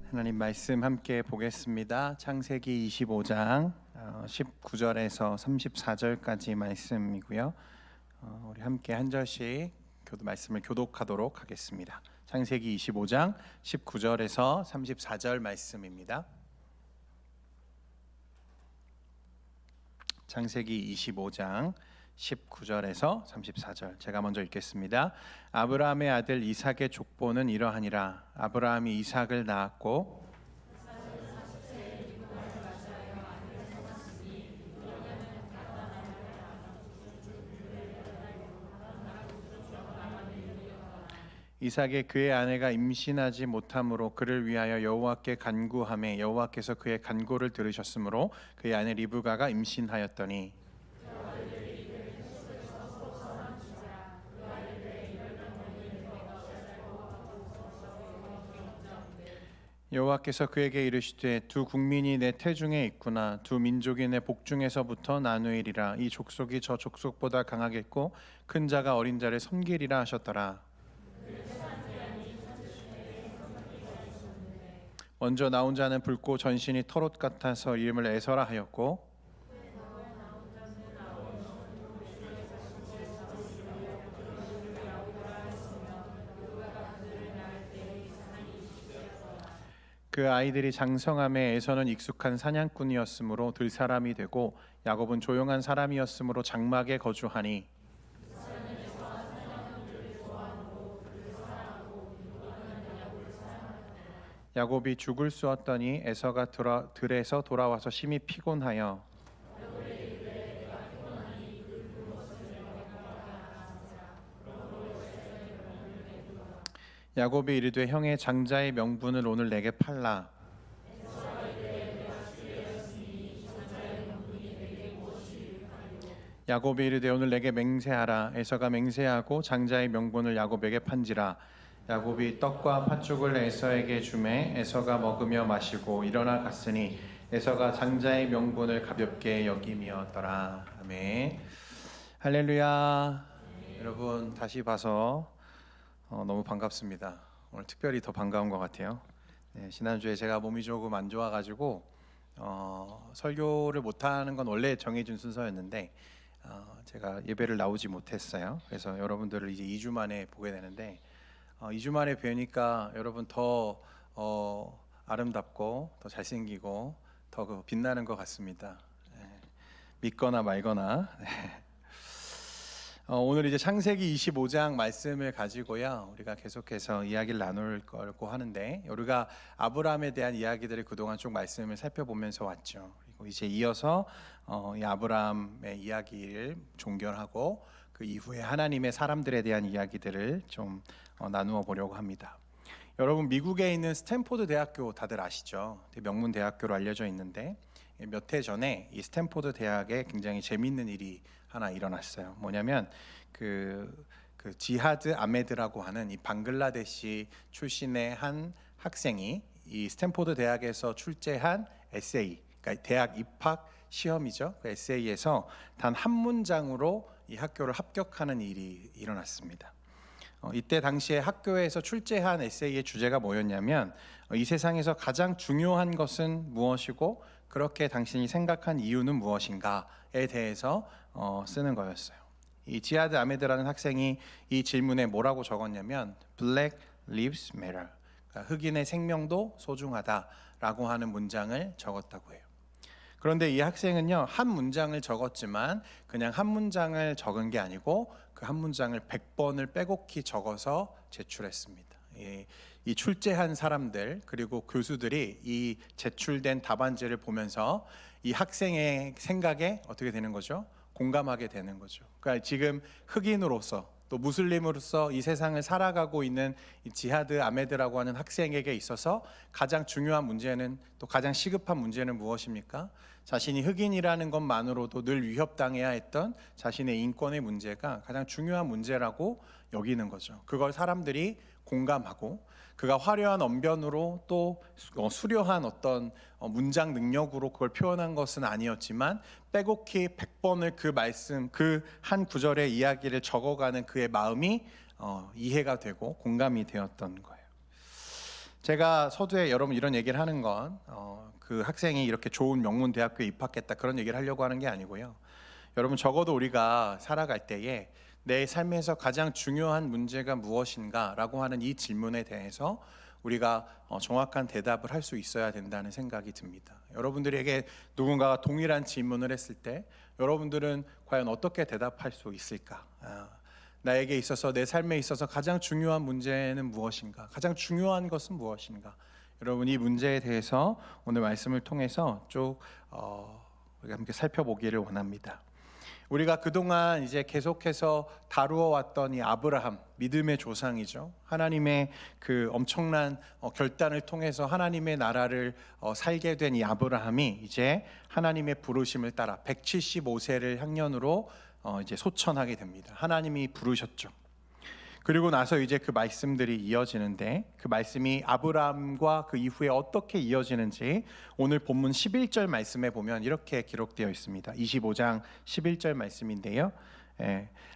하나님 말씀 함께 보겠습니다. 창세기 25장 19절에서 34절까지 말씀이고요. 우리 함께 한 절씩 말씀을 교독하도록 하겠습니다. 창세기 25장 19절에서 34절 말씀입니다. 창세기 25장 19절에서 34절 제가 먼저 읽겠습니다. 아브라함의 아들 이삭의 족보는 이러하니라. 아브라함이 이삭을 낳았고 이삭의 그의 아내가 임신하지 못함으로 그를 위하여 여호와께 간구하매 여호와께서 그의 간구를 들으셨으므로 그의 아내 리브가가 임신하였더니 여호와께서 그에게 이르시되 두 국민이 내 태중에 있구나. 두 민족이 내 복중에서부터 나누이리라. 이 족속이 저 족속보다 강하겠고 큰 자가 어린 자를 섬기리라 하셨더라. 먼저 나온 자는 붉고 전신이 털옷 같아서 이름을 에서라 하였고 그 아이들이 장성함에 에서는 익숙한 사냥꾼이었으므로 들사람이 되고 야곱은 조용한 사람이었으므로 장막에 거주하니 야곱이 죽을 쑤었더니 에서가 들에서 돌아와서 심히 피곤하여 야곱이 이르되 형의 장자의 명분을 오늘 내게 팔라. 야곱이 이르되 오늘 내게 맹세하라. 에서가 맹세하고 장자의 명분을 야곱에게 판지라. 야곱이 떡과 팥죽을 에서에게 주매 에서가 먹으며 마시고 일어나 갔으니 에서가 장자의 명분을 가볍게 여김이었더라. 아멘. 할렐루야. 여러분 다시 봐서 너무 반갑습니다. 오늘 특별히 더 반가운 것 같아요. 지난주에 제가 몸이 조금 안 좋아가지고 설교를 못하는 건 원래 정해진 순서였는데 제가 예배를 나오지 못했어요. 그래서 여러분들을 이제 2주 만에 보게 되는데 2주 만에 뵈니까 여러분 더 아름답고 더 잘생기고 더 빛나는 것 같습니다. 믿거나 말거나. 오늘 이제 창세기 25장 말씀을 가지고요 우리가 계속해서 이야기를 나눌 거고 하는데 우리가 아브라함에 대한 이야기들을 그동안 쭉 말씀을 살펴보면서 왔죠. 그리고 이제 이어서 이 아브라함의 이야기를 종결하고 그 이후에 하나님의 사람들에 대한 이야기들을 좀 나누어 보려고 합니다. 여러분 미국에 있는 스탠포드 대학교 다들 아시죠? 명문 대학교로 알려져 있는데 몇 해 전에 이 스탠포드 대학에 굉장히 재미있는 일이 하나 일어났어요. 뭐냐면 그 지하드 아메드라고 하는 이 방글라데시 출신의 한 학생이 이 스탠포드 대학에서 출제한 에세이, 그러니까 대학 입학 시험이죠. 그 에세이에서 단 한 문장으로 이 학교를 합격하는 일이 일어났습니다. 이때 당시에 학교에서 출제한 에세이의 주제가 뭐였냐면 이 세상에서 가장 중요한 것은 무엇이고 그렇게 당신이 생각한 이유는 무엇인가에 대해서 쓰는 거였어요. 이 지하드 아메드라는 학생이 이 질문에 뭐라고 적었냐면 Black Lives Matter, 그러니까 흑인의 생명도 소중하다라고 하는 문장을 적었다고 해요. 그런데 이 학생은요 한 문장을 적었지만 그냥 한 문장을 적은 게 아니고 그 한 문장을 100번을 빼곡히 적어서 제출했습니다. 이 출제한 사람들 그리고 교수들이 이 제출된 답안지를 보면서 이 학생의 생각에 어떻게 되는 거죠? 공감하게 되는 거죠. 그러니까 지금 흑인으로서 또 무슬림으로서 이 세상을 살아가고 있는 이 지하드 아메드라고 하는 학생에게 있어서 가장 중요한 문제는 또 가장 시급한 문제는 무엇입니까? 자신이 흑인이라는 것만으로도 늘 위협당해야 했던 자신의 인권의 문제가 가장 중요한 문제라고 여기는 거죠. 그걸 사람들이 공감하고 그가 화려한 언변으로 또 수려한 어떤 문장 능력으로 그걸 표현한 것은 아니었지만 빼곡히 100번을 그 말씀 그 한 구절의 이야기를 적어가는 그의 마음이 이해가 되고 공감이 되었던 거예요. 제가 서두에 여러분 이런 얘기를 하는 건 그 학생이 이렇게 좋은 명문 대학교에 입학했다 그런 얘기를 하려고 하는 게 아니고요. 여러분 적어도 우리가 살아갈 때에 내 삶에서 가장 중요한 문제가 무엇인가라고 하는 이 질문에 대해서 우리가 정확한 대답을 할 수 있어야 된다는 생각이 듭니다. 여러분들에게 누군가가 동일한 질문을 했을 때 여러분들은 과연 어떻게 대답할 수 있을까? 나에게 있어서 내 삶에 있어서 가장 중요한 문제는 무엇인가? 가장 중요한 것은 무엇인가? 여러분 이 문제에 대해서 오늘 말씀을 통해서 쭉 우리가 함께 살펴보기를 원합니다. 우리가 그동안 이제 계속해서 다루어 왔던 이 아브라함, 믿음의 조상이죠. 하나님의 그 엄청난 결단을 통해서 하나님의 나라를 살게 된 이 아브라함이 이제 하나님의 부르심을 따라 175세를 향년으로 이제 소천하게 됩니다. 하나님이 부르셨죠. 그리고 나서 이제 그 말씀들이 이어지는데 그 말씀이 아브라함과 그 이후에 어떻게 이어지는지 오늘 본문 11절 말씀에 보면 이렇게 기록되어 있습니다. 25장 11절 말씀인데요.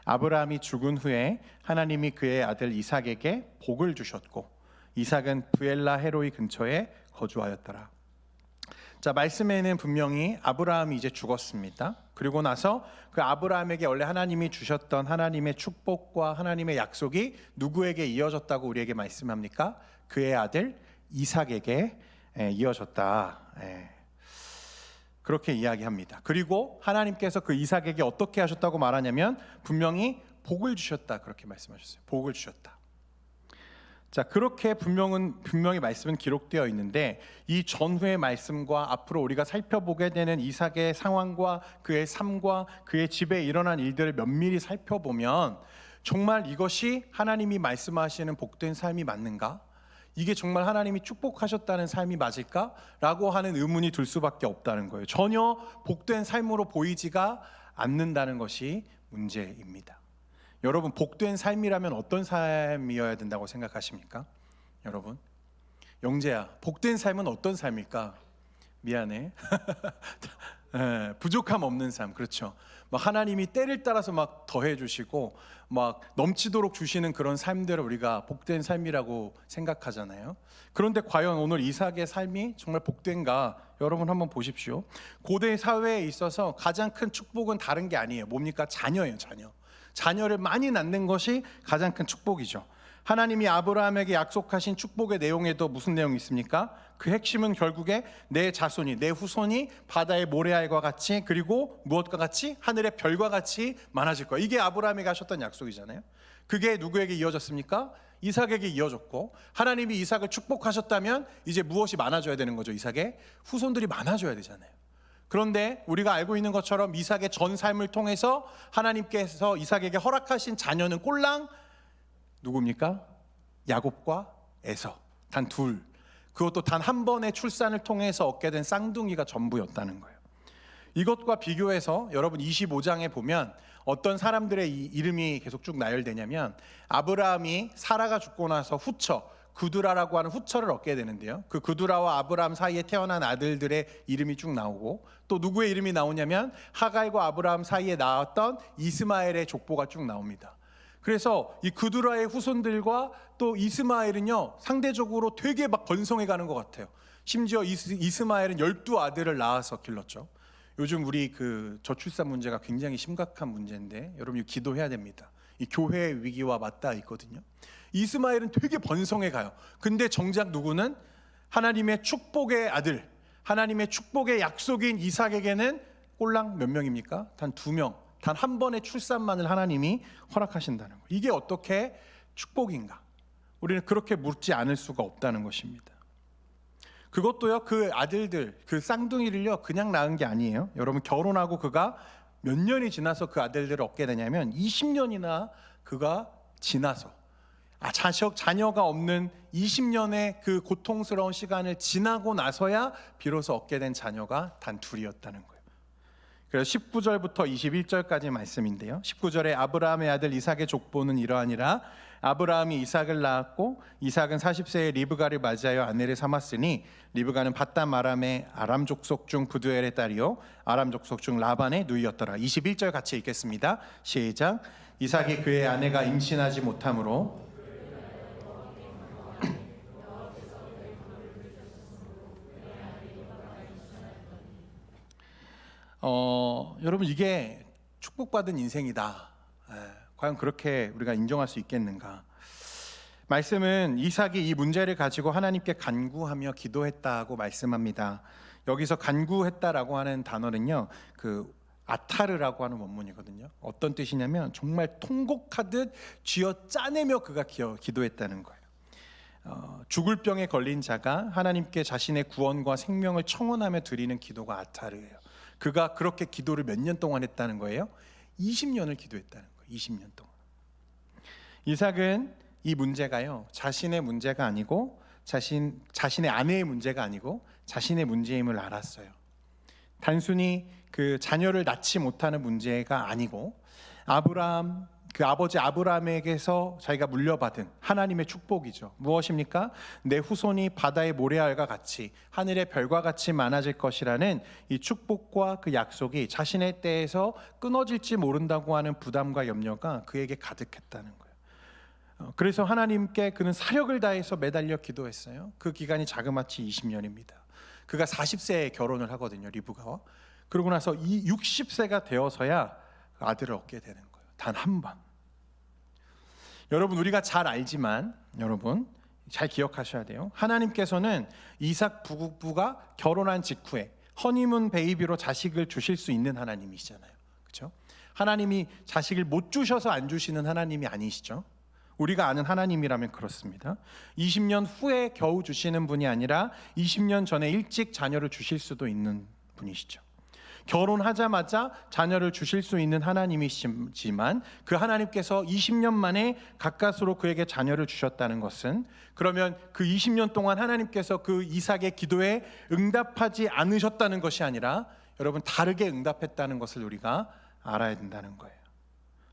아브라함이 죽은 후에 하나님이 그의 아들 이삭에게 복을 주셨고 이삭은 브엘라 헤로이 근처에 거주하였더라. 자, 말씀에는 분명히 아브라함이 이제 죽었습니다. 그리고 나서 그 아브라함에게 원래 하나님이 주셨던 하나님의 축복과 하나님의 약속이 누구에게 이어졌다고 우리에게 말씀합니까? 그의 아들 이삭에게 이어졌다. 그렇게 이야기합니다. 그리고 하나님께서 그 이삭에게 어떻게 하셨다고 말하냐면 분명히 복을 주셨다 그렇게 말씀하셨어요. 복을 주셨다. 자, 그렇게 분명히 말씀은 기록되어 있는데 이 전후의 말씀과 앞으로 우리가 살펴보게 되는 이삭의 상황과 그의 삶과 그의 집에 일어난 일들을 면밀히 살펴보면 정말 이것이 하나님이 말씀하시는 복된 삶이 맞는가? 이게 정말 하나님이 축복하셨다는 삶이 맞을까? 라고 하는 의문이 들 수밖에 없다는 거예요. 전혀 복된 삶으로 보이지가 않는다는 것이 문제입니다. 여러분 복된 삶이라면 어떤 삶이어야 된다고 생각하십니까? 여러분 영재야 복된 삶은 어떤 삶일까? 미안해. 부족함 없는 삶. 그렇죠. 막 하나님이 때를 따라서 막 더해 주시고 막 넘치도록 주시는 그런 삶들을 우리가 복된 삶이라고 생각하잖아요. 그런데 과연 오늘 이삭의 삶이 정말 복된가? 여러분 한번 보십시오. 고대 사회에 있어서 가장 큰 축복은 다른 게 아니에요. 뭡니까? 자녀예요. 자녀를 많이 낳는 것이 가장 큰 축복이죠. 하나님이 아브라함에게 약속하신 축복의 내용에도 무슨 내용이 있습니까? 그 핵심은 결국에 내 자손이, 내 후손이 바다의 모래알과 같이 그리고 무엇과 같이 하늘의 별과 같이 많아질 거야. 이게 아브라함에게 하셨던 약속이잖아요. 그게 누구에게 이어졌습니까? 이삭에게 이어졌고 하나님이 이삭을 축복하셨다면 이제 무엇이 많아져야 되는 거죠? 이삭의 후손들이 많아져야 되잖아요. 그런데 우리가 알고 있는 것처럼 이삭의 전 삶을 통해서 하나님께서 이삭에게 허락하신 자녀는 꼴랑 누굽니까? 야곱과 에서 단 둘. 그것도 단 한 번의 출산을 통해서 얻게 된 쌍둥이가 전부였다는 거예요. 이것과 비교해서 여러분 25장에 보면 어떤 사람들의 이름이 계속 쭉 나열되냐면 아브라함이 사라가 죽고 나서 후처 구두라라고 하는 후처를 얻게 되는데요. 그 구두라와 아브라함 사이에 태어난 아들들의 이름이 쭉 나오고 또 누구의 이름이 나오냐면 하갈과 아브라함 사이에 나왔던 이스마엘의 족보가 쭉 나옵니다. 그래서 이 구두라의 후손들과 또 이스마엘은요 상대적으로 되게 막 번성해 가는 것 같아요. 심지어 이스마엘은 12아들을 낳아서 길렀죠. 요즘 우리 그 저출산 문제가 굉장히 심각한 문제인데 여러분 기도해야 됩니다. 이 교회의 위기와 맞닿아 있거든요. 이스마엘은 되게 번성해 가요. 근데 정작 누구는 하나님의 축복의 아들, 하나님의 축복의 약속인 이삭에게는 꼴랑 몇 명입니까? 단 2명. 단 한 번의 출산만을 하나님이 허락하신다는 거예요. 이게 어떻게 축복인가? 우리는 그렇게 묻지 않을 수가 없다는 것입니다. 그것도요, 그 아들들, 그 쌍둥이를요 그냥 낳은 게 아니에요. 여러분 결혼하고 그가 몇 년이 지나서 그 아들들을 얻게 되냐면 20년이나 그가 지나서 자녀가 없는 20년의 그 고통스러운 시간을 지나고 나서야 비로소 얻게 된 자녀가 단 둘이었다는 거예요. 그래서 19절부터 21절까지 말씀인데요. 19절에 아브라함의 아들 이삭의 족보는 이러하니라. 아브라함이 이삭을 낳았고 이삭은 40세에 리브가를 맞이하여 아내를 삼았으니 리브가는 바단 아람의 아람 족속 중 부두엘의 딸이요 아람 족속 중 라반의 누이였더라. 21절 같이 읽겠습니다. 시작. 이삭이 그의 아내가 임신하지 못하므로 여러분 이게 축복받은 인생이다. 과연 그렇게 우리가 인정할 수 있겠는가? 말씀은 이삭이 이 문제를 가지고 하나님께 간구하며 기도했다고 말씀합니다. 여기서 간구했다라고 하는 단어는요, 그 아타르라고 하는 원문이거든요. 어떤 뜻이냐면 정말 통곡하듯 쥐어 짜내며 그가 기도했다는 거예요. 죽을 병에 걸린 자가 하나님께 자신의 구원과 생명을 청원하며 드리는 기도가 아타르예요. 그가 그렇게 기도를 몇 년 동안 했다는 거예요? 20년을 기도했다는 거예요. 20년 동안. 이삭은 이 문제가요, 자신의 문제가 아니고 자신의 아내의 문제가 아니고 자신의 문제임을 알았어요. 단순히 그 자녀를 낳지 못하는 문제가 아니고 그 아버지 아브라함에게서 자기가 물려받은 하나님의 축복이죠. 무엇입니까? 내 후손이 바다의 모래알과 같이 하늘의 별과 같이 많아질 것이라는 이 축복과 그 약속이 자신의 때에서 끊어질지 모른다고 하는 부담과 염려가 그에게 가득했다는 거예요. 그래서 하나님께 그는 사력을 다해서 매달려 기도했어요. 그 기간이 자그마치 20년입니다. 그가 40세에 결혼을 하거든요, 리브가와. 그러고 나서 이 60세가 되어서야 아들을 얻게 되는 거예요. 단 한 번. 여러분, 우리가 잘 알지만 여러분 잘 기억하셔야 돼요. 하나님께서는 이삭 부부가 결혼한 직후에 허니문 베이비로 자식을 주실 수 있는 하나님이시잖아요. 그렇죠? 하나님이 자식을 못 주셔서 안 주시는 하나님이 아니시죠. 우리가 아는 하나님이라면 그렇습니다. 20년 후에 겨우 주시는 분이 아니라 20년 전에 일찍 자녀를 주실 수도 있는 분이시죠. 결혼하자마자 자녀를 주실 수 있는 하나님이시지만 그 하나님께서 20년 만에 가까스로 그에게 자녀를 주셨다는 것은, 그러면 그 20년 동안 하나님께서 그 이삭의 기도에 응답하지 않으셨다는 것이 아니라 여러분 다르게 응답했다는 것을 우리가 알아야 된다는 거예요.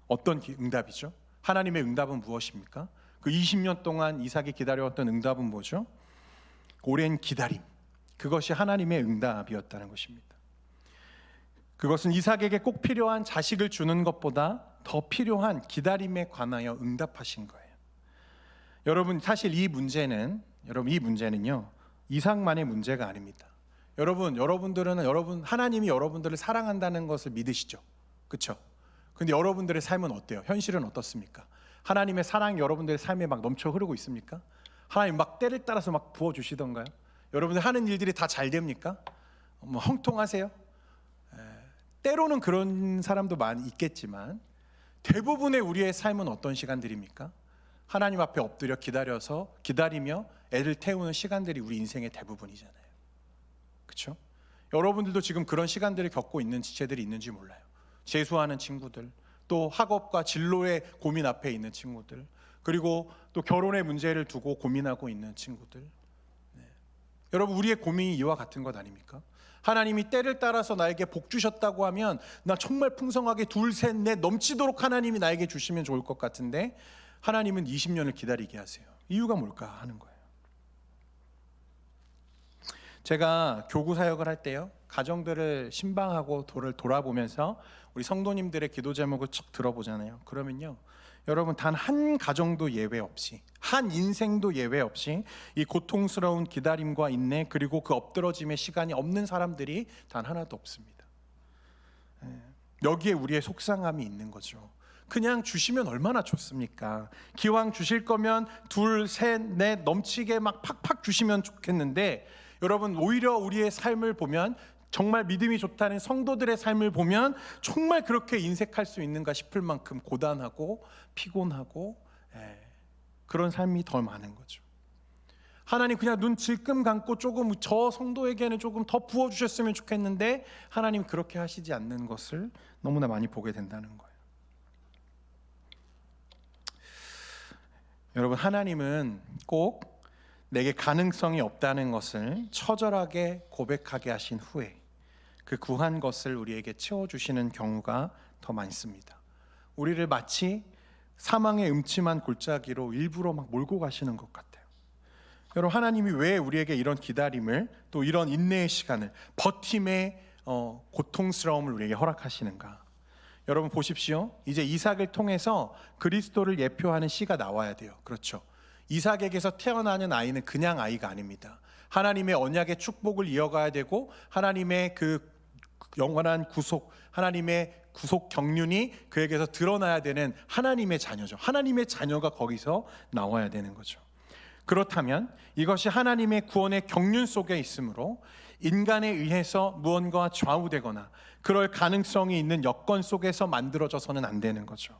어떤 응답이죠? 하나님의 응답은 무엇입니까? 그 20년 동안 이삭이 기다려왔던 응답은 뭐죠? 오랜 기다림. 그것이 하나님의 응답이었다는 것입니다. 그것은 이삭에게 꼭 필요한 자식을 주는 것보다 더 필요한 기다림에 관하여 응답하신 거예요. 여러분, 사실 이 문제는요, 이삭만의 문제가 아닙니다. 여러분들은 하나님이 여러분들을 사랑한다는 것을 믿으시죠? 그렇죠? 근데 여러분들의 삶은 어때요? 현실은 어떻습니까? 하나님의 사랑이 여러분들의 삶에 막 넘쳐 흐르고 있습니까? 하나님 막 때를 따라서 막 부어주시던가요? 여러분들 하는 일들이 다 잘 됩니까? 형통하세요? 때로는 그런 사람도 많이 있겠지만 대부분의 우리의 삶은 어떤 시간들입니까? 하나님 앞에 엎드려 기다리며 애를 태우는 시간들이 우리 인생의 대부분이잖아요. 그렇죠? 여러분들도 지금 그런 시간들을 겪고 있는 지체들이 있는지 몰라요. 재수하는 친구들, 또 학업과 진로의 고민 앞에 있는 친구들, 그리고 또 결혼의 문제를 두고 고민하고 있는 친구들. 여러분, 우리의 고민이 이와 같은 것 아닙니까? 하나님이 때를 따라서 나에게 복 주셨다고 하면 나 정말 풍성하게 둘, 셋, 넷 넘치도록 하나님이 나에게 주시면 좋을 것 같은데 하나님은 20년을 기다리게 하세요. 이유가 뭘까 하는 거예요. 제가 교구 사역을 할 때요, 가정들을 신방하고 돌아보면서 우리 성도님들의 기도 제목을 쭉 들어보잖아요. 그러면요, 여러분 단 한 가정도 예외 없이, 한 인생도 예외 없이 이 고통스러운 기다림과 인내, 그리고 그 엎드러짐의 시간이 없는 사람들이 단 하나도 없습니다. 여기에 우리의 속상함이 있는 거죠. 그냥 주시면 얼마나 좋습니까? 기왕 주실 거면 둘, 셋, 넷 넘치게 막 팍팍 주시면 좋겠는데, 여러분 오히려 우리의 삶을 보면, 정말 믿음이 좋다는 성도들의 삶을 보면 정말 그렇게 인색할 수 있는가 싶을 만큼 고단하고 피곤하고 그런 삶이 더 많은 거죠. 하나님 그냥 눈 질끔 감고 조금 저 성도에게는 조금 더 부어주셨으면 좋겠는데 하나님 그렇게 하시지 않는 것을 너무나 많이 보게 된다는 거예요. 여러분, 하나님은 꼭 내게 가능성이 없다는 것을 처절하게 고백하게 하신 후에 그 구한 것을 우리에게 채워주시는 경우가 더 많습니다. 우리를 마치 사망의 음침한 골짜기로 일부러 막 몰고 가시는 것 같아요. 여러분, 하나님이 왜 우리에게 이런 기다림을, 또 이런 인내의 시간을, 버팀의 고통스러움을 우리에게 허락하시는가? 여러분 보십시오. 이제 이삭을 통해서 그리스도를 예표하는 씨가 나와야 돼요. 그렇죠? 이삭에게서 태어나는 아이는 그냥 아이가 아닙니다. 하나님의 언약의 축복을 이어가야 되고 하나님의 그 영원한 구속, 하나님의 구속 경륜이 그에게서 드러나야 되는 하나님의 자녀죠. 하나님의 자녀가 거기서 나와야 되는 거죠. 그렇다면 이것이 하나님의 구원의 경륜 속에 있으므로 인간에 의해서 무언가 좌우되거나 그럴 가능성이 있는 여건 속에서 만들어져서는 안 되는 거죠.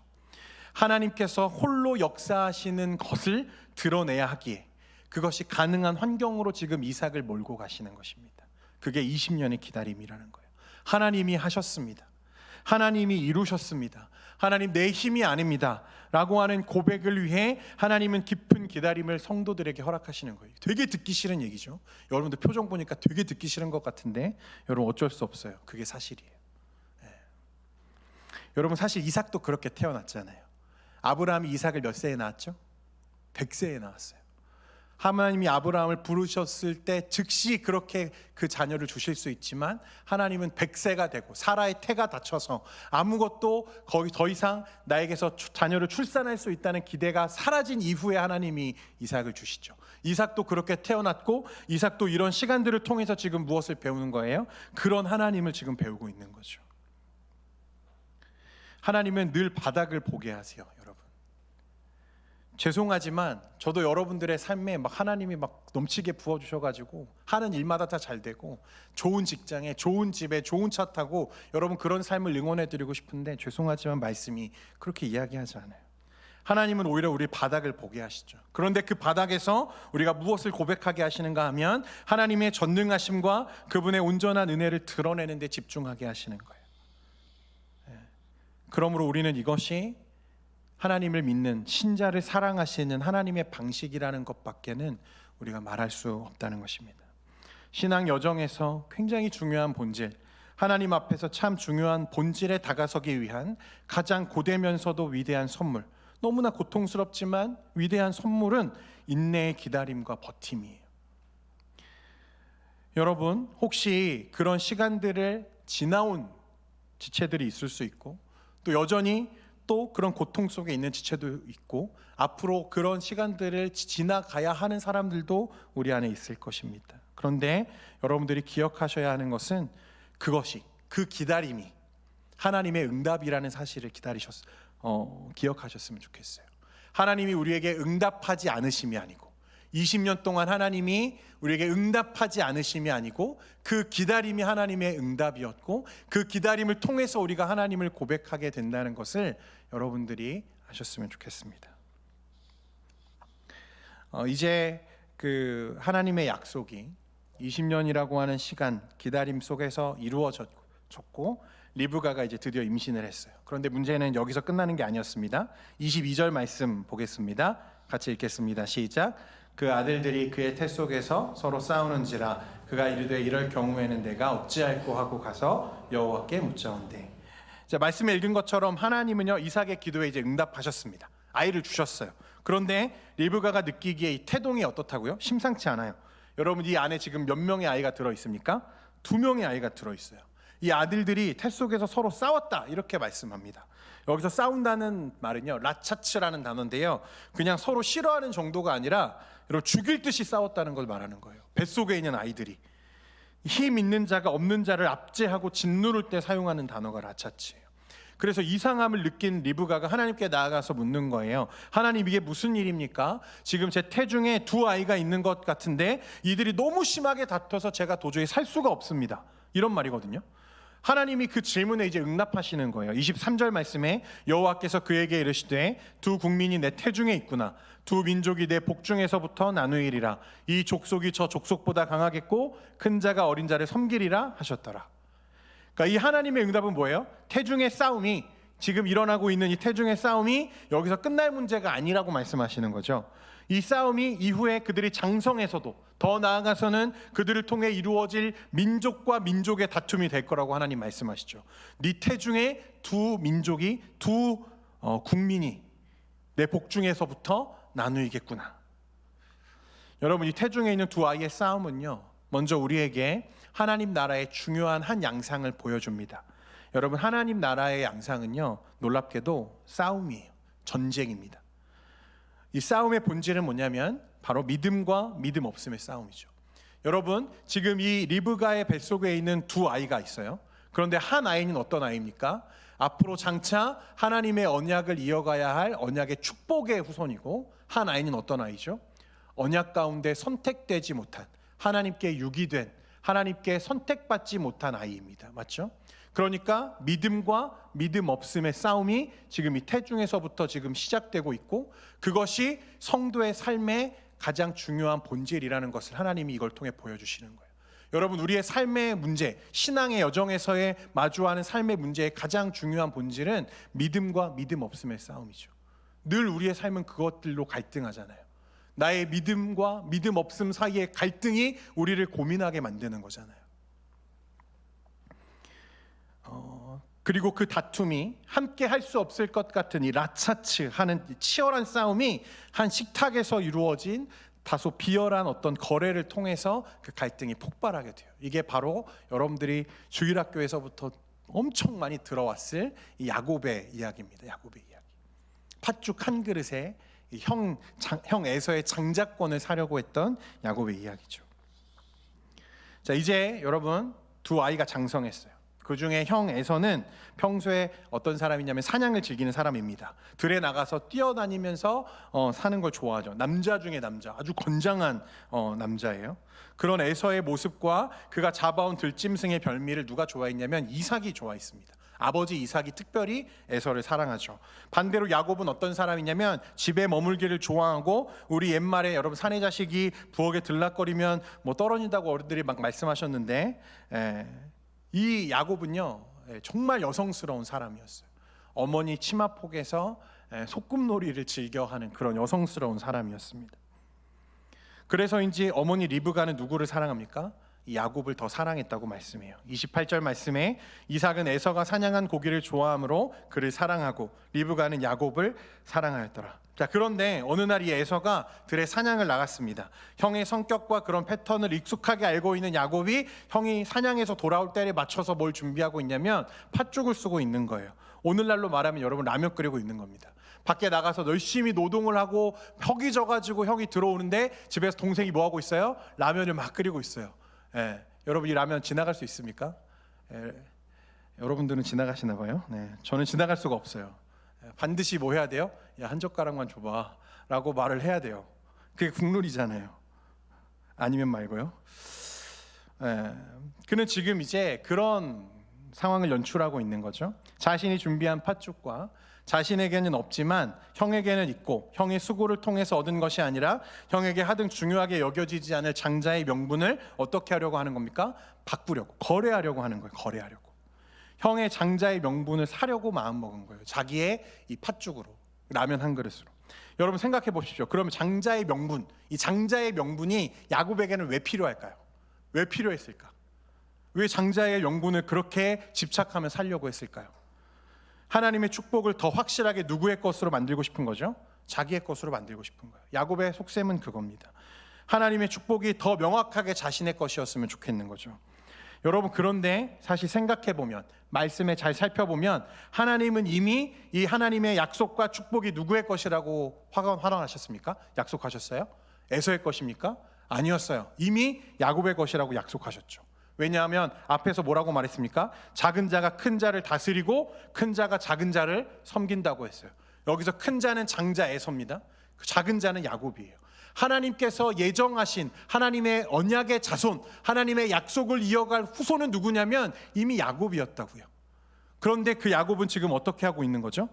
하나님께서 홀로 역사하시는 것을 드러내야 하기에 그것이 가능한 환경으로 지금 이삭을 몰고 가시는 것입니다. 그게 20년의 기다림이라는 거예요. 하나님이 하셨습니다. 하나님이 이루셨습니다. 하나님, 내 힘이 아닙니다 라고 하는 고백을 위해 하나님은 깊은 기다림을 성도들에게 허락하시는 거예요. 되게 듣기 싫은 얘기죠. 여러분들 표정 보니까 되게 듣기 싫은 것 같은데 여러분 어쩔 수 없어요. 그게 사실이에요. 여러분, 사실 이삭도 그렇게 태어났잖아요. 아브라함이 이삭을 몇 세에 낳았죠? 100세에 낳았어요. 하나님이 아브라함을 부르셨을 때 즉시 그렇게 그 자녀를 주실 수 있지만 하나님은 100세가 되고 사라의 태가 닫혀서 아무것도 거의 더 이상 나에게서 자녀를 출산할 수 있다는 기대가 사라진 이후에 하나님이 이삭을 주시죠. 이삭도 그렇게 태어났고 이삭도 이런 시간들을 통해서 지금 무엇을 배우는 거예요? 그런 하나님을 지금 배우고 있는 거죠. 하나님은 늘 바닥을 보게 하세요. 죄송하지만 저도 여러분들의 삶에 막 하나님이 막 넘치게 부어주셔가지고 하는 일마다 다 잘 되고 좋은 직장에 좋은 집에 좋은 차 타고 여러분 그런 삶을 응원해드리고 싶은데 죄송하지만 말씀이 그렇게 이야기하지 않아요. 하나님은 오히려 우리 바닥을 보게 하시죠. 그런데 그 바닥에서 우리가 무엇을 고백하게 하시는가 하면 하나님의 전능하심과 그분의 온전한 은혜를 드러내는 데 집중하게 하시는 거예요. 그러므로 우리는 이것이 하나님을 믿는 신자를 사랑하시는 하나님의 방식이라는 것밖에는 우리가 말할 수 없다는 것입니다. 신앙 여정에서 굉장히 중요한 본질, 하나님 앞에서 참 중요한 본질에 다가서기 위한 가장 고되면서도 위대한 선물, 너무나 고통스럽지만 위대한 선물은 인내의 기다림과 버팀이에요. 여러분, 혹시 그런 시간들을 지나온 지체들이 있을 수 있고 또 여전히 또 그런 고통 속에 있는 지체도 있고 앞으로 그런 시간들을 지나가야 하는 사람들도 우리 안에 있을 것입니다. 그런데 여러분들이 기억하셔야 하는 것은 그것이, 그 기다림이 하나님의 응답이라는 사실을 기억하셨으면 좋겠어요. 하나님이 우리에게 응답하지 않으심이 아니고 20년 동안 하나님이 우리에게 응답하지 않으심이 아니고 그 기다림이 하나님의 응답이었고 그 기다림을 통해서 우리가 하나님을 고백하게 된다는 것을 여러분들이 아셨으면 좋겠습니다. 이제 그 하나님의 약속이 20년이라고 하는 시간 기다림 속에서 이루어졌고 리브가가 이제 드디어 임신을 했어요. 그런데 문제는 여기서 끝나는 게 아니었습니다. 22절 말씀 보겠습니다. 같이 읽겠습니다. 시작. 그 아들들이 그의 태 속에서 서로 싸우는지라 그가 이르되 이럴 경우에는 내가 어찌할꼬 하고 가서 여호와께 묻자온대. 자, 말씀에 읽은 것처럼 하나님은요 이삭의 기도에 이제 응답하셨습니다. 아이를 주셨어요. 그런데 리브가가 느끼기에 이 태동이 어떻다고요? 심상치 않아요. 여러분, 이 안에 지금 몇 명의 아이가 들어 있습니까? 2명의 아이가 들어 있어요. 이 아들들이 태 속에서 서로 싸웠다 이렇게 말씀합니다. 여기서 싸운다는 말은요 라차츠라는 단어인데요, 그냥 서로 싫어하는 정도가 아니라 여러분 죽일 듯이 싸웠다는 걸 말하는 거예요. 뱃속에 있는 아이들이 힘 있는 자가 없는 자를 압제하고 짓누를 때 사용하는 단어가 라차츠예요. 그래서 이상함을 느낀 리브가가 하나님께 나아가서 묻는 거예요. 하나님, 이게 무슨 일입니까? 지금 제 태중에 2 아이가 있는 것 같은데 이들이 너무 심하게 다퉈서 제가 도저히 살 수가 없습니다. 이런 말이거든요. 하나님이 그 질문에 이제 응답하시는 거예요. 23절 말씀에 여호와께서 그에게 이르시되 2 국민이 내 태중에 있구나. 2 민족이 내 복중에서부터 나누이리라. 이 족속이 저 족속보다 강하겠고 큰 자가 어린 자를 섬기리라 하셨더라. 그러니까 이 하나님의 응답은 뭐예요? 태중의 싸움이, 지금 일어나고 있는 이 태중의 싸움이 여기서 끝날 문제가 아니라고 말씀하시는 거죠. 이 싸움이 이후에 그들이 장성에서도 더 나아가서는 그들을 통해 이루어질 민족과 민족의 다툼이 될 거라고 하나님 말씀하시죠. 네 태중에 2 민족이 2 국민이 내 복중에서부터 나누이겠구나. 여러분, 이 태중에 있는 2 아이의 싸움은요 먼저 우리에게 하나님 나라의 중요한 한 양상을 보여줍니다. 여러분, 하나님 나라의 양상은요 놀랍게도 싸움이에요. 전쟁입니다. 이 싸움의 본질은 뭐냐면 바로 믿음과 믿음 없음의 싸움이죠. 여러분, 지금 이 리브가의 뱃속에 있는 2 아이가 있어요. 그런데 한 아이는 어떤 아이입니까? 앞으로 장차 하나님의 언약을 이어가야 할 언약의 축복의 후손이고, 한 아이는 어떤 아이죠? 언약 가운데 선택되지 못한, 하나님께 유기된, 하나님께 선택받지 못한 아이입니다. 맞죠? 그러니까 믿음과 믿음 없음의 싸움이 지금 이 태중에서부터 지금 시작되고 있고, 그것이 성도의 삶의 가장 중요한 본질이라는 것을 하나님이 이걸 통해 보여주시는 거예요. 여러분, 우리의 삶의 문제, 신앙의 여정에서의 마주하는 삶의 문제의 가장 중요한 본질은 믿음과 믿음 없음의 싸움이죠. 늘 우리의 삶은 그것들로 갈등하잖아요. 나의 믿음과 믿음 없음 사이의 갈등이 우리를 고민하게 만드는 거잖아요. 그리고 그 다툼이 함께 할 수 없을 것 같은 이 라차츠 하는 치열한 싸움이 한 식탁에서 이루어진 다소 비열한 어떤 거래를 통해서 그 갈등이 폭발하게 돼요. 이게 바로 여러분들이 주일학교에서부터 엄청 많이 들어왔을 이 야곱의 이야기입니다. 야곱의 이야기. 팥죽 한 그릇에 형 에서의 장자권을 사려고 했던 야곱의 이야기죠. 자, 이제 여러분 두 아이가 장성했어요. 그 중에 형 에서는 평소에 어떤 사람이냐면 사냥을 즐기는 사람입니다. 들에 나가서 뛰어다니면서 사는 걸 좋아하죠. 남자 중에 남자, 아주 건장한 남자예요. 그런 에서의 모습과 그가 잡아온 들짐승의 별미를 누가 좋아했냐면 이삭이 좋아했습니다. 아버지 이삭이 특별히 에서를 사랑하죠. 반대로 야곱은 어떤 사람이냐면 집에 머물기를 좋아하고, 우리 옛말에 여러분 사내 자식이 부엌에 들락거리면 뭐 떨어진다고 어른들이 막 말씀하셨는데, 이 야곱은요 정말 여성스러운 사람이었어요. 어머니 치마폭에서 소꿉놀이를 즐겨하는 그런 여성스러운 사람이었습니다. 그래서인지 어머니 리브가는 누구를 사랑합니까? 이 야곱을 더 사랑했다고 말씀해요. 28절 말씀에 이삭은 에서가 사냥한 고기를 좋아하므로 그를 사랑하고 리브가는 야곱을 사랑하였더라. 자, 그런데 어느 날 이 에서가 들에 사냥을 나갔습니다. 형의 성격과 그런 패턴을 익숙하게 알고 있는 야곱이 형이 사냥해서 돌아올 때에 맞춰서 뭘 준비하고 있냐면 팥죽을 쓰고 있는 거예요. 오늘날로 말하면 여러분 라면 끓이고 있는 겁니다. 밖에 나가서 열심히 노동을 하고 벽이 져가지고 형이 들어오는데 집에서 동생이 뭐 하고 있어요? 라면을 막 끓이고 있어요. 여러분 이 라면 지나갈 수 있습니까? 여러분들은 지나가시나 봐요. 저는 지나갈 수가 없어요. 반드시 뭐 해야 돼요? 야, 한 젓가락만 줘봐 라고 말을 해야 돼요. 그게 국룰이잖아요. 아니면 말고요. 그는 지금 이제 그런 상황을 연출하고 있는 거죠. 자신이 준비한 팥죽과 자신에게는 없지만 형에게는 있고, 형의 수고를 통해서 얻은 것이 아니라 형에게 하등 중요하게 여겨지지 않을 장자의 명분을 어떻게 하려고 하는 겁니까? 바꾸려고, 거래하려고 하는 거예요. 거래하려고. 형의 장자의 명분을 사려고 마음먹은 거예요. 자기의 이 팥죽으로, 라면 한 그릇으로. 여러분 생각해 보십시오. 그러면 장자의 명분, 이 장자의 명분이 야곱에게는 왜 필요할까요? 왜 필요했을까? 왜 장자의 명분을 그렇게 집착하며 살려고 했을까요? 하나님의 축복을 더 확실하게 누구의 것으로 만들고 싶은 거죠? 자기의 것으로 만들고 싶은 거예요. 야곱의 속셈은 그겁니다. 하나님의 축복이 더 명확하게 자신의 것이었으면 좋겠는 거죠. 여러분, 그런데 사실 생각해보면, 말씀에 잘 살펴보면 하나님은 이미 이 하나님의 약속과 축복이 누구의 것이라고 환원하셨습니까? 약속하셨어요? 에서의 것입니까? 아니었어요. 이미 야곱의 것이라고 약속하셨죠. 왜냐하면 앞에서 뭐라고 말했습니까? 작은 자가 큰 자를 다스리고 큰 자가 작은 자를 섬긴다고 했어요. 여기서 큰 자는 장자 에서입니다. 작은 자는 야곱이에요. 하나님께서 예정하신 하나님의 언약의 자손, 하나님의 약속을 이어갈 후손은 누구냐면 이미 야곱이었다고요. 그런데 그 야곱은 지금 어떻게 하고 있는 거죠?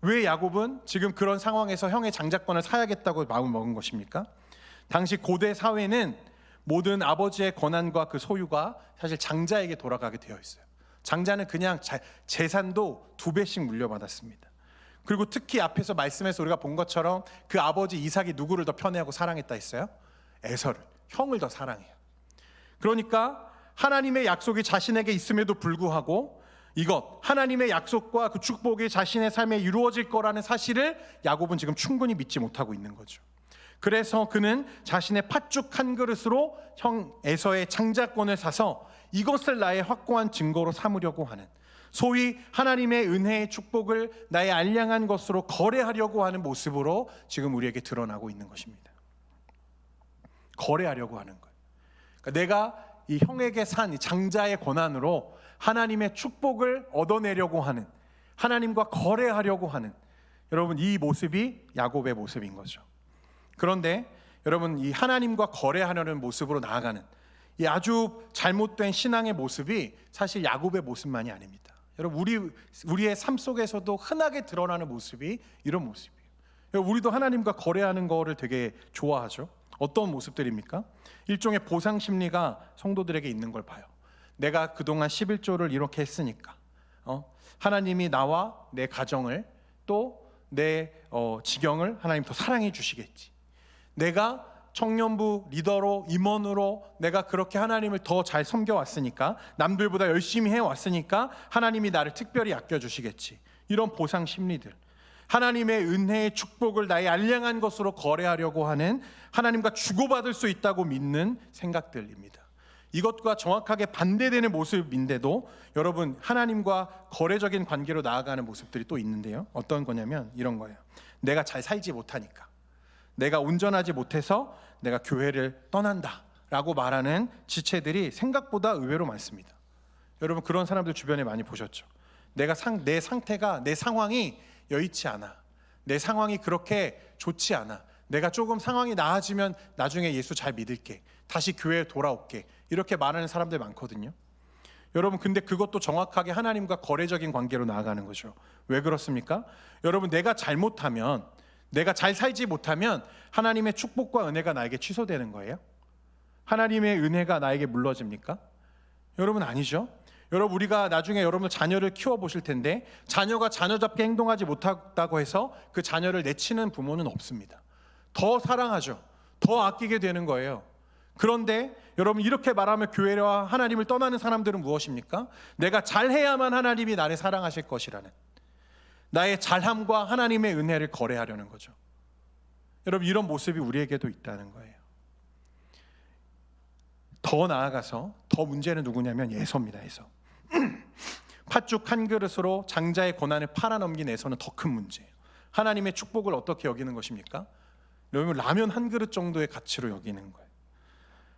왜 야곱은 지금 그런 상황에서 형의 장자권을 사야겠다고 마음을 먹은 것입니까? 당시 고대 사회는 모든 아버지의 권한과 그 소유가 사실 장자에게 돌아가게 되어 있어요. 장자는 그냥 재산도 2배씩 물려받았습니다. 그리고 특히 앞에서 말씀에서 우리가 본 것처럼 그 아버지 이삭이 누구를 더 편애하고 사랑했다 했어요? 에서를, 형을 더 사랑해요. 그러니까 하나님의 약속이 자신에게 있음에도 불구하고 이것, 하나님의 약속과 그 축복이 자신의 삶에 이루어질 거라는 사실을 야곱은 지금 충분히 믿지 못하고 있는 거죠. 그래서 그는 자신의 팥죽 한 그릇으로 형 에서의 장자권을 사서 이것을 나의 확고한 증거로 삼으려고 하는, 소위 하나님의 은혜의 축복을 나의 알량한 것으로 거래하려고 하는 모습으로 지금 우리에게 드러나고 있는 것입니다. 거래하려고 하는 거예요. 그러니까 내가 이 형에게 산 이 장자의 고난으로 하나님의 축복을 얻어내려고 하는, 하나님과 거래하려고 하는, 여러분 이 모습이 야곱의 모습인 거죠. 그런데 여러분 이 하나님과 거래하려는 모습으로 나아가는 이 아주 잘못된 신앙의 모습이 사실 야곱의 모습만이 아닙니다. 여러분 우리의 삶 속에서도 흔하게 드러나는 모습이 이런 모습이에요. 여러분, 우리도 하나님과 거래하는 거를 되게 좋아하죠. 어떤 모습들입니까? 일종의 보상 심리가 성도들에게 있는 걸 봐요. 내가 그동안 11조를 이렇게 했으니까 하나님이 나와 내 가정을 또 내 지경을 하나님 더 사랑해 주시겠지. 내가 청년부 리더로 임원으로 내가 그렇게 하나님을 더 잘 섬겨왔으니까, 남들보다 열심히 해왔으니까 하나님이 나를 특별히 아껴주시겠지. 이런 보상 심리들, 하나님의 은혜의 축복을 나의 알량한 것으로 거래하려고 하는, 하나님과 주고받을 수 있다고 믿는 생각들입니다. 이것과 정확하게 반대되는 모습인데도 여러분 하나님과 거래적인 관계로 나아가는 모습들이 또 있는데요. 어떤 거냐면 이런 거예요. 내가 잘 살지 못하니까, 내가 온전하지 못해서 내가 교회를 떠난다 라고 말하는 지체들이 생각보다 의외로 많습니다. 여러분 그런 사람들 주변에 많이 보셨죠? 내 상태가, 내 상황이 여의치 않아, 내 상황이 그렇게 좋지 않아, 내가 조금 상황이 나아지면 나중에 예수 잘 믿을게, 다시 교회에 돌아올게, 이렇게 말하는 사람들 많거든요. 여러분 근데 그것도 정확하게 하나님과 거래적인 관계로 나아가는 거죠. 왜 그렇습니까? 여러분 내가 잘못하면, 내가 잘 살지 못하면 하나님의 축복과 은혜가 나에게 취소되는 거예요? 하나님의 은혜가 나에게 물러집니까? 여러분 아니죠. 여러분 우리가 나중에 여러분 자녀를 키워보실 텐데, 자녀가 자녀답게 행동하지 못했다고 해서 그 자녀를 내치는 부모는 없습니다. 더 사랑하죠. 더 아끼게 되는 거예요. 그런데 여러분 이렇게 말하면 교회와 하나님을 떠나는 사람들은 무엇입니까? 내가 잘해야만 하나님이 나를 사랑하실 것이라는, 나의 잘함과 하나님의 은혜를 거래하려는 거죠. 여러분 이런 모습이 우리에게도 있다는 거예요. 더 나아가서 더 문제는 누구냐면 에서입니다. 에서. 팥죽 한 그릇으로 장자의 고난을 팔아넘긴 에서는 더 큰 문제예요. 하나님의 축복을 어떻게 여기는 것입니까? 여러분 라면 한 그릇 정도의 가치로 여기는 거예요.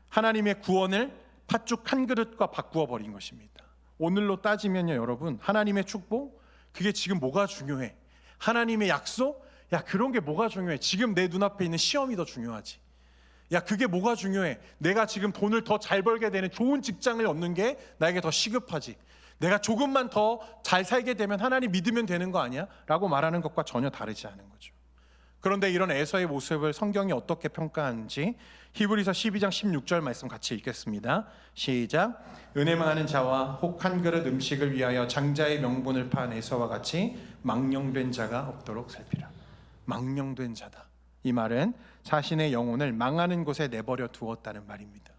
하나님의 구원을 팥죽 한 그릇과 바꾸어 버린 것입니다. 오늘로 따지면요 여러분, 하나님의 축복, 그게 지금 뭐가 중요해? 하나님의 약속? 야 그런 게 뭐가 중요해? 지금 내 눈앞에 있는 시험이 더 중요하지. 야 그게 뭐가 중요해? 내가 지금 돈을 더 잘 벌게 되는 좋은 직장을 얻는 게 나에게 더 시급하지. 내가 조금만 더 잘 살게 되면 하나님 믿으면 되는 거 아니야? 라고 말하는 것과 전혀 다르지 않은 거죠. 그런데 이런 에서의 모습을 성경이 어떻게 평가하는지 히브리서 12장 16절 말씀 같이 읽겠습니다. 시작. 은혜 많은 자와 혹 한 그릇 음식을 위하여 장자의 명분을 판 에서와 같이 망령된 자가 없도록 살피라. 망령된 자다. 이 말은 자신의 영혼을 망하는 곳에 내버려 두었다는 말입니다.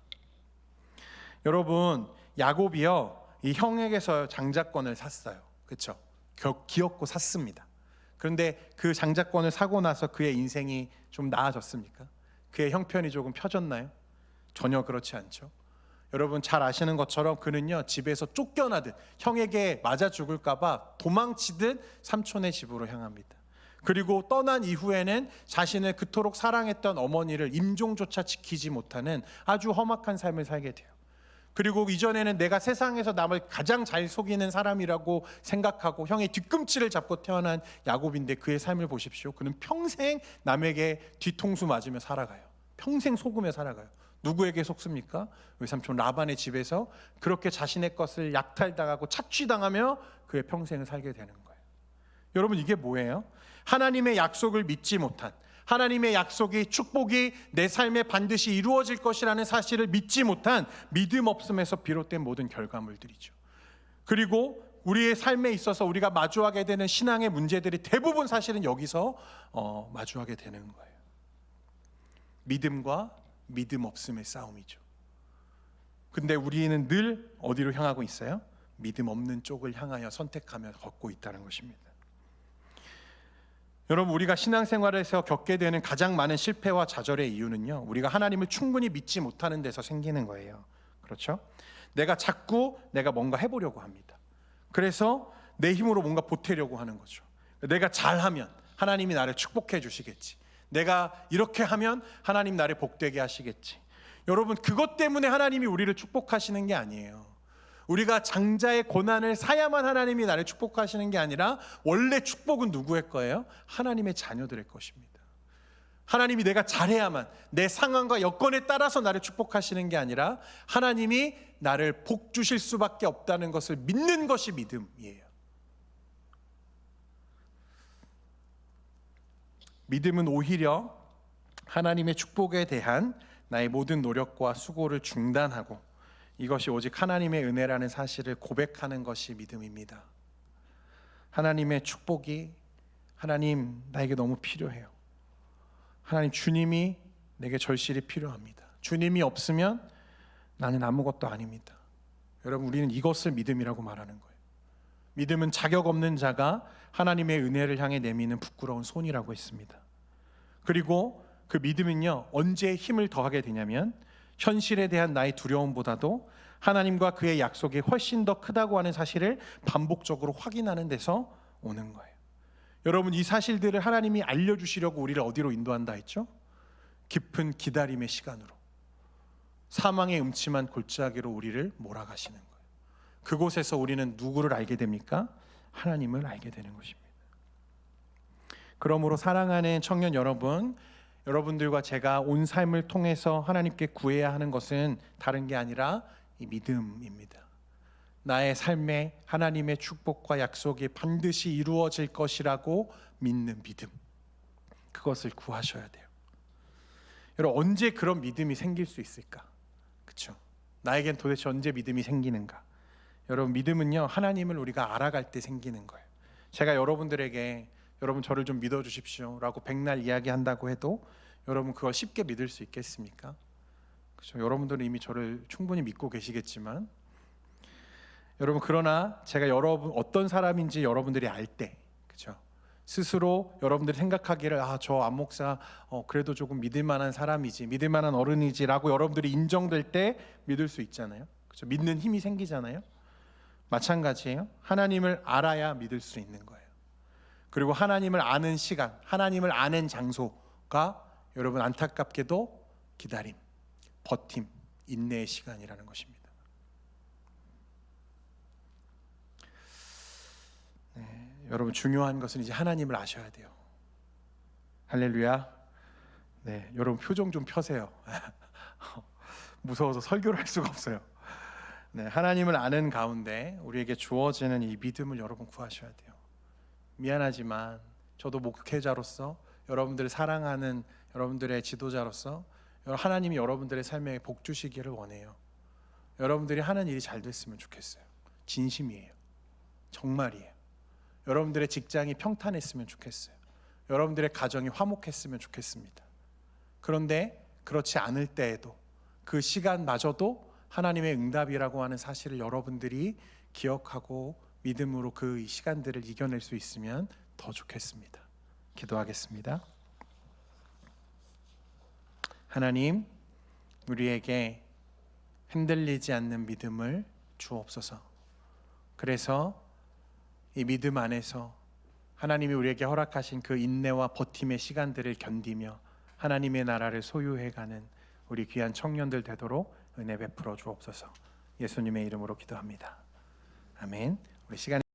여러분 야곱이요 이 형에게서 장자권을 샀어요. 그렇죠? 기었고 샀습니다. 그런데 그 장자권을 사고 나서 그의 인생이 좀 나아졌습니까? 그의 형편이 조금 펴졌나요? 전혀 그렇지 않죠. 여러분 잘 아시는 것처럼 그는요 집에서 쫓겨나듯, 형에게 맞아 죽을까 봐 도망치듯 삼촌의 집으로 향합니다. 그리고 떠난 이후에는 자신을 그토록 사랑했던 어머니를 임종조차 지키지 못하는 아주 험악한 삶을 살게 돼요. 그리고 이전에는 내가 세상에서 남을 가장 잘 속이는 사람이라고 생각하고 형의 뒤꿈치를 잡고 태어난 야곱인데, 그의 삶을 보십시오. 그는 평생 남에게 뒤통수 맞으며 살아가요. 평생 속으며 살아가요. 누구에게 속습니까? 외삼촌 라반의 집에서 그렇게 자신의 것을 약탈당하고 착취당하며 그의 평생을 살게 되는 거예요. 여러분 이게 뭐예요? 하나님의 약속을 믿지 못한, 하나님의 약속이, 축복이 내 삶에 반드시 이루어질 것이라는 사실을 믿지 못한 믿음 없음에서 비롯된 모든 결과물들이죠. 그리고 우리의 삶에 있어서 우리가 마주하게 되는 신앙의 문제들이 대부분 사실은 여기서 마주하게 되는 거예요. 믿음과 믿음 없음의 싸움이죠. 근데 우리는 늘 어디로 향하고 있어요? 믿음 없는 쪽을 향하여 선택하며 걷고 있다는 것입니다. 여러분 우리가 신앙생활에서 겪게 되는 가장 많은 실패와 좌절의 이유는요, 우리가 하나님을 충분히 믿지 못하는 데서 생기는 거예요. 그렇죠? 내가 뭔가 해보려고 합니다. 그래서 내 힘으로 뭔가 보태려고 하는 거죠. 내가 잘하면 하나님이 나를 축복해 주시겠지. 내가 이렇게 하면 하나님 나를 복되게 하시겠지. 여러분, 그것 때문에 하나님이 우리를 축복하시는 게 아니에요. 우리가 장자의 고난을 사야만 하나님이 나를 축복하시는 게 아니라 원래 축복은 누구의 거예요? 하나님의 자녀들의 것입니다. 하나님이 내가 잘해야만, 내 상황과 여건에 따라서 나를 축복하시는 게 아니라 하나님이 나를 복 주실 수밖에 없다는 것을 믿는 것이 믿음이에요. 믿음은 오히려 하나님의 축복에 대한 나의 모든 노력과 수고를 중단하고 이것이 오직 하나님의 은혜라는 사실을 고백하는 것이 믿음입니다. 하나님의 축복이, 하나님 나에게 너무 필요해요. 하나님, 주님이 내게 절실히 필요합니다. 주님이 없으면 나는 아무것도 아닙니다. 여러분, 우리는 이것을 믿음이라고 말하는 거예요. 믿음은 자격 없는 자가 하나님의 은혜를 향해 내미는 부끄러운 손이라고 했습니다. 그리고 그 믿음은요, 언제 힘을 더하게 되냐면 현실에 대한 나의 두려움보다도 하나님과 그의 약속이 훨씬 더 크다고 하는 사실을 반복적으로 확인하는 데서 오는 거예요. 여러분, 이 사실들을 하나님이 알려주시려고 우리를 어디로 인도한다 했죠? 깊은 기다림의 시간으로, 사망의 음침한 골짜기로 우리를 몰아가시는 거예요. 그곳에서 우리는 누구를 알게 됩니까? 하나님을 알게 되는 것입니다. 그러므로 사랑하는 청년 여러분, 여러분들과 제가 온 삶을 통해서 하나님께 구해야 하는 것은 다른 게 아니라 이 믿음입니다. 나의 삶에 하나님의 축복과 약속이 반드시 이루어질 것이라고 믿는 믿음, 그것을 구하셔야 돼요. 여러분, 언제 그런 믿음이 생길 수 있을까? 그렇죠? 나에겐 도대체 언제 믿음이 생기는가? 여러분, 믿음은요, 하나님을 우리가 알아갈 때 생기는 거예요. 제가 여러분들에게 여러분 저를 좀 믿어주십시오 라고 백날 이야기한다고 해도 여러분 그걸 쉽게 믿을 수 있겠습니까? 그렇죠? 여러분들은 이미 저를 충분히 믿고 계시겠지만, 여러분, 그러나 제가 여러분 어떤 사람인지 여러분들이 알 때, 그렇죠? 스스로 여러분들이 생각하기를 저 안 목사 그래도 조금 믿을 만한 사람이지, 믿을 만한 어른이지라고 여러분들이 인정될 때 믿을 수 있잖아요. 그렇죠? 믿는 힘이 생기잖아요. 마찬가지예요. 하나님을 알아야 믿을 수 있는 거예요. 그리고 하나님을 아는 시간, 하나님을 아는 장소가 여러분 안타깝게도 기다림, 버팀, 인내의 시간이라는 것입니다. 여러분, 중요한 것은 이제 하나님을 아셔야 돼요. 할렐루야. 네, 여러분 표정 좀 펴세요. 무서워서 설교를 할 수가 없어요. 네, 하나님을 아는 가운데 우리에게 주어지는 이 믿음을 여러분 구하셔야 돼요. 미안하지만 저도 목회자로서, 여러분들을 사랑하는 여러분들의 지도자로서 하나님이 여러분들의 삶에 복 주시기를 원해요. 여러분들이 하는 일이 잘 됐으면 좋겠어요. 진심이에요. 정말이에요. 여러분들의 직장이 평탄했으면 좋겠어요. 여러분들의 가정이 화목했으면 좋겠습니다. 그런데 그렇지 않을 때에도, 그 시간마저도 하나님의 응답이라고 하는 사실을 여러분들이 기억하고 믿음으로 그 시간들을 이겨낼 수 있으면 더 좋겠습니다. 기도하겠습니다. 하나님, 우리에게 흔들리지 않는 믿음을 주옵소서. 그래서 이 믿음 안에서 하나님이 우리에게 허락하신 그 인내와 버팀의 시간들을 견디며 하나님의 나라를 소유해가는 우리 귀한 청년들 되도록 은혜 베풀어 주옵소서. 예수님의 이름으로 기도합니다. 아멘. 우리 시간